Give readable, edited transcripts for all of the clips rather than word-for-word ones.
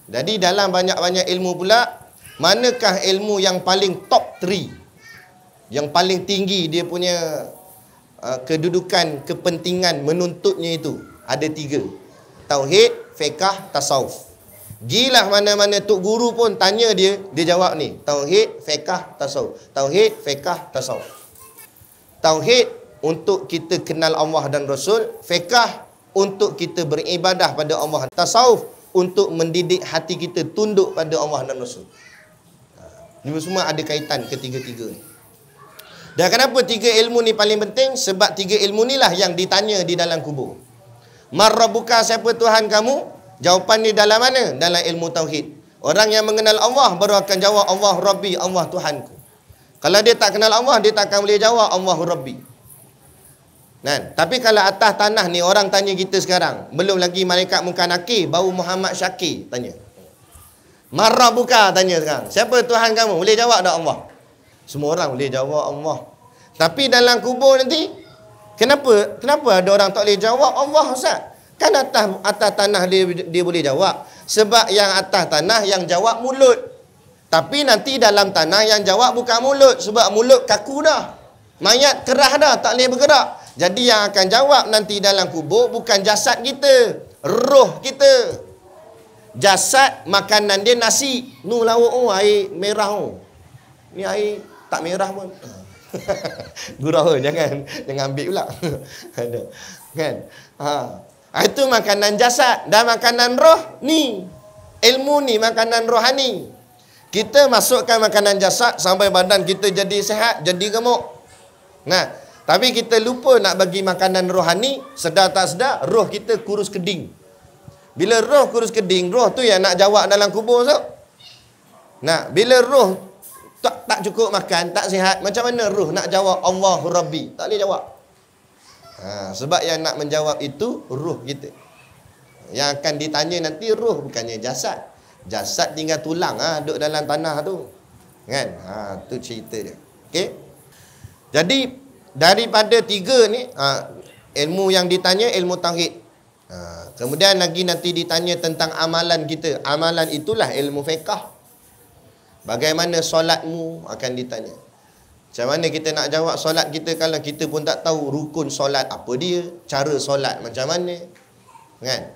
Jadi dalam banyak-banyak ilmu pula, manakah ilmu yang paling top 3? Yang paling tinggi dia punya kedudukan, kepentingan menuntutnya itu. Ada 3. Tauhid, fiqh, tasawuf. Gilah mana-mana tok guru pun tanya dia, dia jawab ni. Tauhid, fiqh, tasawuf. Tauhid, fiqh, tasawuf. Tauhid untuk kita kenal Allah dan Rasul. Fiqh untuk kita beribadah pada Allah. Tasawuf untuk mendidik hati kita tunduk pada Allah dan Rasul. Ini semua ada kaitan ketiga-tiga ni. Dan kenapa 3 ilmu ni paling penting? Sebab 3 ilmu ni lah yang ditanya di dalam kubur. Man rabbuka, siapa Tuhan kamu? Jawapan ni dalam mana? Dalam ilmu tauhid. Orang yang mengenal Allah baru akan jawab Allah Rabbi, Allah Tuhanku. Kalau dia tak kenal Allah, dia tak akan boleh jawab Allah Rabbi. Kan? Tapi kalau atas tanah ni orang tanya kita sekarang, belum lagi malaikat muka nakir, baru Muhammad Syakir tanya. Man rabbuka tanya sekarang. Siapa Tuhan kamu? Boleh jawab tak Allah? Semua orang boleh jawab Allah. Tapi dalam kubur nanti, kenapa ada orang tak boleh jawab Allah, Ustaz? Kan atas tanah dia boleh jawab. Sebab yang atas tanah yang jawab mulut. Tapi nanti dalam tanah yang jawab bukan mulut. Sebab mulut kaku dah. Mayat kerah dah, tak boleh bergerak. Jadi yang akan jawab nanti dalam kubur bukan jasad kita, roh kita. Jasad, makanan dia nasi. Nu lauk air merah Ni air tak merah pun. Gurau jangan ambil pula. Ada. Kan? Itu makanan jasad. Dan makanan roh ni, ilmu ni makanan rohani. Kita masukkan makanan jasad sampai badan kita jadi sihat, jadi gemuk. Nah, tapi kita lupa nak bagi makanan rohani. Sedar tak sedar, roh kita kurus keding. Bila roh kurus keding, roh tu yang nak jawab dalam kubur tu. Nah, bila roh tak cukup makan, tak sihat, macam mana roh nak jawab Allahu Rabbi? Tak boleh jawab. Sebab yang nak menjawab itu roh kita. Yang akan ditanya nanti roh, bukannya jasad. Jasad tinggal tulang duduk dalam tanah tu. Kan? Tu cerita dia. Okey. Jadi daripada 3 ni, ilmu yang ditanya ilmu tauhid. Kemudian lagi nanti ditanya tentang amalan kita. Amalan itulah ilmu fiqh. Bagaimana solatmu akan ditanya. Macam mana kita nak jawab solat kita kalau kita pun tak tahu rukun solat apa dia, cara solat macam mana. Kan?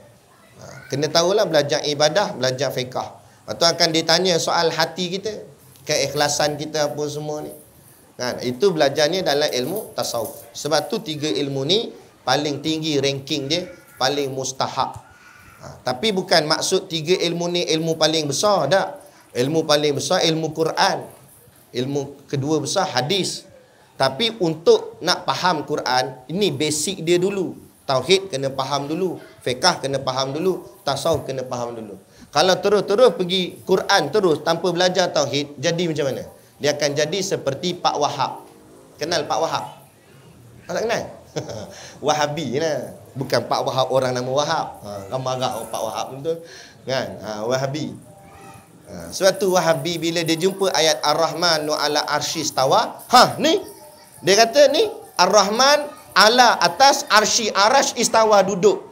Kena tahulah belajar ibadah, belajar fiqh. Lepas tu akan ditanya soal hati kita, keikhlasan kita apa semua ni. Kan? Itu belajarnya dalam ilmu tasawuf. Sebab tu 3 ilmu ni paling tinggi ranking dia, paling mustahak. Tapi bukan maksud 3 ilmu ni ilmu paling besar, tak. Ilmu paling besar ilmu Quran. Ilmu kedua besar hadis. Tapi untuk nak faham Quran, ini basic dia dulu. Tauhid kena faham dulu, fiqh kena faham dulu, tasawuf kena faham dulu. Kalau terus pergi Quran terus tanpa belajar tauhid, jadi macam mana? Dia akan jadi seperti Pak Wahab. Kenal Pak Wahab? Tak kenal? Wahabi lah. Bukan Pak Wahab orang nama Wahab. Ramai agak Pak Wahab tu kan? Wahabi. Sebab tu Wahabi bila dia jumpa ayat Ar-Rahmanu ala arsy istawa, ni dia kata ni Ar-Rahman ala atas arsy, arash istawa duduk.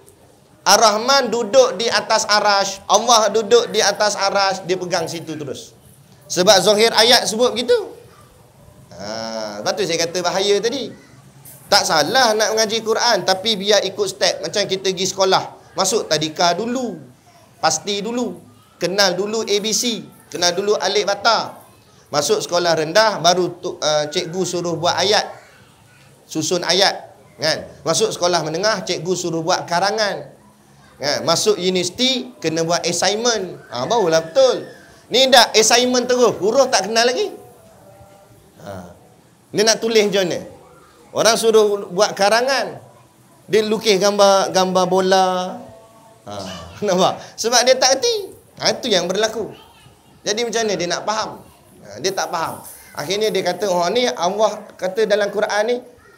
Ar-Rahman duduk di atas arash, Allah duduk di atas arash, dia pegang situ terus. Sebab zahir ayat sebut begitu. Lepas tu saya kata bahaya tadi. Tak salah nak mengaji Quran, tapi biar ikut step. Macam kita pergi sekolah, masuk tadika dulu, pasti dulu, kenal dulu ABC, kenal dulu alif bata. Masuk sekolah rendah, baru cikgu suruh buat ayat, susun ayat. Kan? Masuk sekolah menengah, cikgu suruh buat karangan. Kan? Masuk universiti, kena buat assignment. Barulah betul. Ni dah assignment terus, huruf tak kenal lagi. Ni nak tulis macam mana? Orang suruh buat karangan, dia lukis gambar bola. Nampak? Sebab dia tak erti. Itu yang berlaku. Jadi macam mana dia nak faham? Dia tak faham. Akhirnya dia kata, ni Allah kata dalam Quran ni,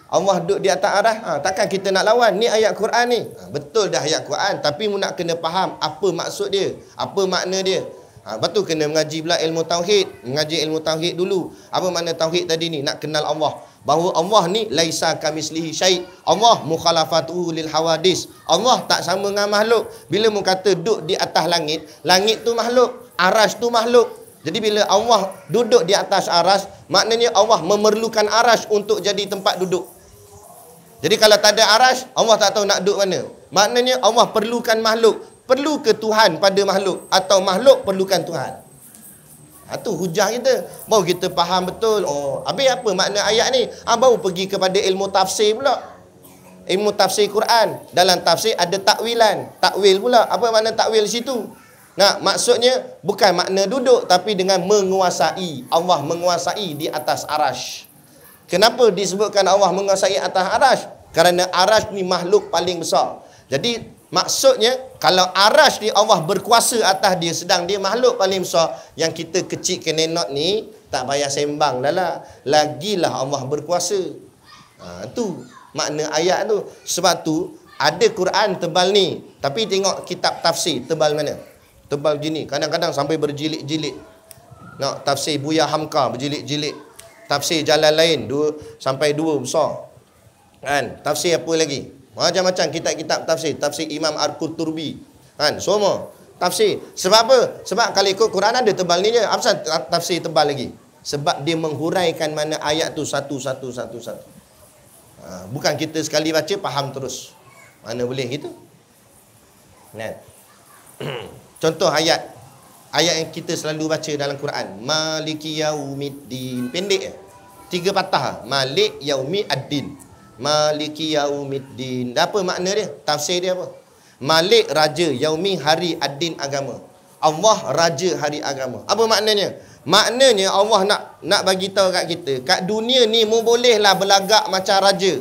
Allah duduk di atas arah. Takkan kita nak lawan? Ni ayat Quran ni. Betul dah ayat Quran, tapi mu nak kena faham apa maksud dia, apa makna dia. Lepas tu kena mengaji pula ilmu tauhid. Mengaji ilmu tauhid dulu. Apa makna tauhid tadi ni? Nak kenal Allah. Bahawa Allah ni laisa kamislihi syai'. Allah mukhalafatuhu lil hawadis. Allah tak sama dengan makhluk. Bila mu kata duduk di atas langit, langit tu makhluk, arash tu makhluk. Jadi bila Allah duduk di atas arash, maknanya Allah memerlukan arash untuk jadi tempat duduk. Jadi kalau tak ada arash, Allah tak tahu nak duduk mana. Maknanya Allah perlukan makhluk. Perlu ke Tuhan pada makhluk, atau makhluk perlukan Tuhan? Itu hujah kita. Baru kita faham betul. Oh, habis apa makna ayat ni? Baru pergi kepada ilmu tafsir pula. Ilmu tafsir Quran. Dalam tafsir ada takwilan. Takwil pula. Apa makna takwil situ? Nah, maksudnya bukan makna duduk, tapi dengan menguasai. Allah menguasai di atas arash. Kenapa disebutkan Allah menguasai atas arash? Kerana arash ni makhluk paling besar. Jadi maksudnya, kalau arash ni Allah berkuasa atas dia, sedang dia makhluk paling besar, yang kita kecil ke nenok ni, tak payah sembang dah lah. Lagilah Allah berkuasa. Itu makna ayat tu. Sebab tu, ada Quran tebal ni. Tapi tengok kitab tafsir, tebal mana? Tebal gini. Kadang-kadang sampai berjilid-jilid. Nak tafsir Buya Hamka, berjilid-jilid. Tafsir jalan lain, 2 sampai 2 besar. Kan? Tafsir apa lagi? Macam-macam kitab-kitab tafsir. Tafsir Imam Al-Qurtubi. Kan? Semua tafsir. Sebab apa? Sebab kalau ikut Quran ada tebal ni je. Apa tafsir tebal lagi? Sebab dia menghuraikan mana ayat tu satu-satu. Bukan kita sekali baca, faham terus. Mana boleh gitu? Nah. Contoh ayat. Ayat yang kita selalu baca dalam Quran. Maliki yaumiddin. Pendek je. 3 patah. Malik yaumi ad-din. Maliki yaumiddin. Apa makna dia? Tafsir dia apa? Malik raja, yaumi hari ad-din agama. Allah raja hari agama. Apa maknanya? Maknanya Allah nak bagi tahu kat kita, kat dunia ni mu bolehlah berlagak macam raja.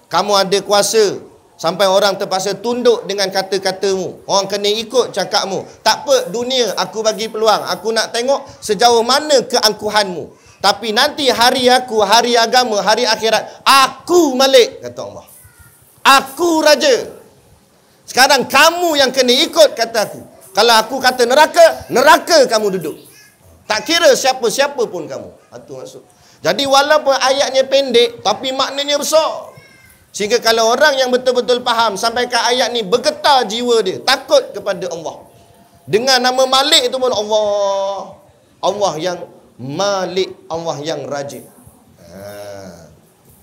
Kamu ada kuasa sampai orang terpaksa tunduk dengan kata-katamu. Orang kena ikut cakapmu. Tak apa, dunia aku bagi peluang. Aku nak tengok sejauh mana keangkuhanmu. Tapi nanti hari aku, hari agama, hari akhirat, aku Malik, kata Allah. Aku raja. Sekarang kamu yang kena ikut kata aku. Kalau aku kata neraka, neraka kamu duduk. Tak kira siapa-siapa pun kamu. Itu maksud. Jadi walaupun ayatnya pendek, tapi maknanya besar. Sehingga kalau orang yang betul-betul faham sampai ke ayat ni, bergetar jiwa dia, takut kepada Allah. Dengan nama Malik itu pun Allah. Allah yang Malik, Allah yang raja.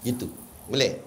Gitu. Boleh?